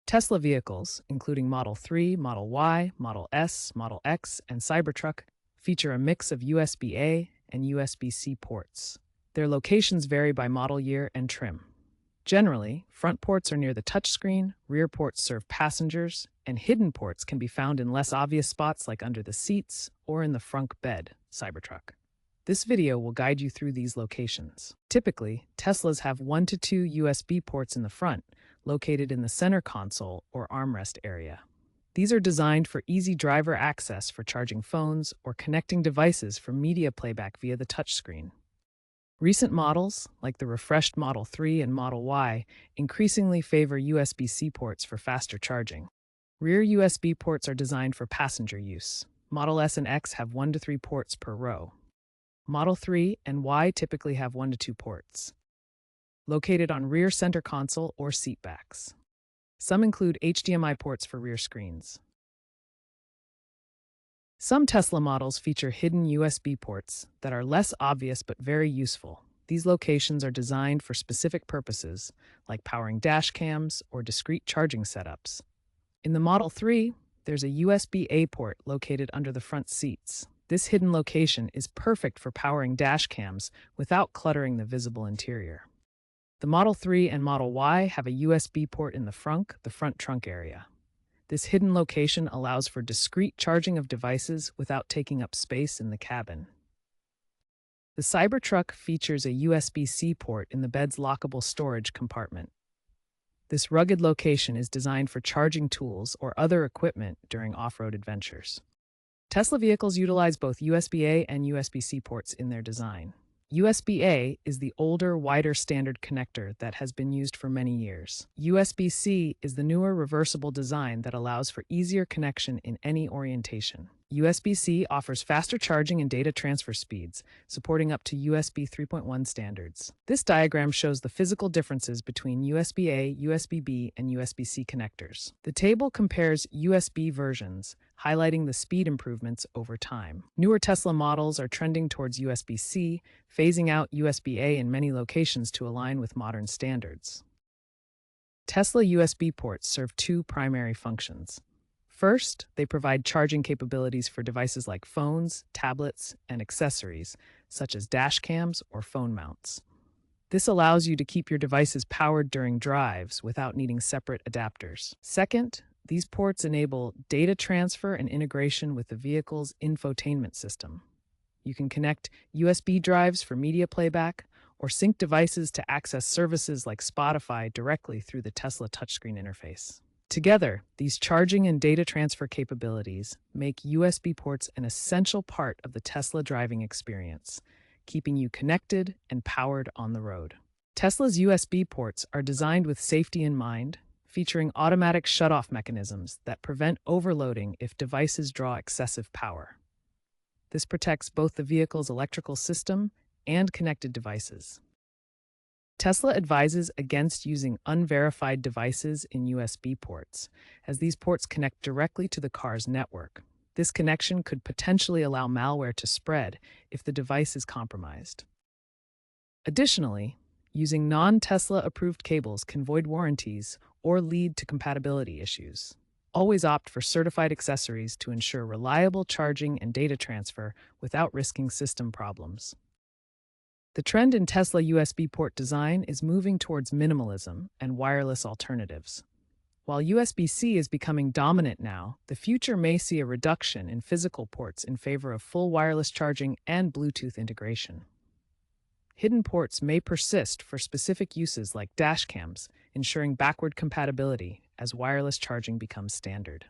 Tesla vehicles, including Model 3, Model Y, Model S, Model X, and Cybertruck, feature a mix of USB-A and USB-C ports. Their locations vary by model year and trim. Generally, front ports are near the touchscreen, rear ports serve passengers, and hidden ports can be found in less obvious spots like under the seats or in the frunk bed, Cybertruck. This video will guide you through these locations. Typically, Teslas have 1 to 2 USB ports in the front, located in the center console or armrest area. These are designed for easy driver access for charging phones or connecting devices for media playback via the touchscreen. Recent models, like the refreshed Model 3 and Model Y, increasingly favor USB-C ports for faster charging. Rear USB ports are designed for passenger use. Model S and X have 1 to 3 ports per row. Model 3 and Y typically have 1 to 2 ports, located on rear center console or seat backs. Some include HDMI ports for rear screens. Some Tesla models feature hidden USB ports that are less obvious but very useful. These locations are designed for specific purposes, like powering dash cams or discrete charging setups. In the Model 3, there's a USB-A port located under the front seats. This hidden location is perfect for powering dash cams without cluttering the visible interior. The Model 3 and Model Y have a USB port in the front trunk area. This hidden location allows for discrete charging of devices without taking up space in the cabin. The Cybertruck features a USB-C port in the bed's lockable storage compartment. This rugged location is designed for charging tools or other equipment during off-road adventures. Tesla vehicles utilize both USB-A and USB-C ports in their design. USB-A is the older, wider standard connector that has been used for many years. USB-C is the newer reversible design that allows for easier connection in any orientation. USB-C offers faster charging and data transfer speeds, supporting up to USB 3.1 standards. This diagram shows the physical differences between USB-A, USB-B, and USB-C connectors. The table compares USB versions, highlighting the speed improvements over time. Newer Tesla models are trending towards USB-C, phasing out USB-A in many locations to align with modern standards. Tesla USB ports serve two primary functions. First, they provide charging capabilities for devices like phones, tablets, and accessories, such as dash cams or phone mounts. This allows you to keep your devices powered during drives without needing separate adapters. Second, these ports enable data transfer and integration with the vehicle's infotainment system. You can connect USB drives for media playback or sync devices to access services like Spotify directly through the Tesla touchscreen interface. Together, these charging and data transfer capabilities make USB ports an essential part of the Tesla driving experience, keeping you connected and powered on the road. Tesla's USB ports are designed with safety in mind, featuring automatic shutoff mechanisms that prevent overloading if devices draw excessive power. This protects both the vehicle's electrical system and connected devices. Tesla advises against using unverified devices in USB ports, as these ports connect directly to the car's network. This connection could potentially allow malware to spread if the device is compromised. Additionally, using non-Tesla approved cables can void warranties or lead to compatibility issues. Always opt for certified accessories to ensure reliable charging and data transfer without risking system problems. The trend in Tesla USB port design is moving towards minimalism and wireless alternatives. While USB-C is becoming dominant now, the future may see a reduction in physical ports in favor of full wireless charging and Bluetooth integration. Hidden ports may persist for specific uses like dash cams, ensuring backward compatibility as wireless charging becomes standard.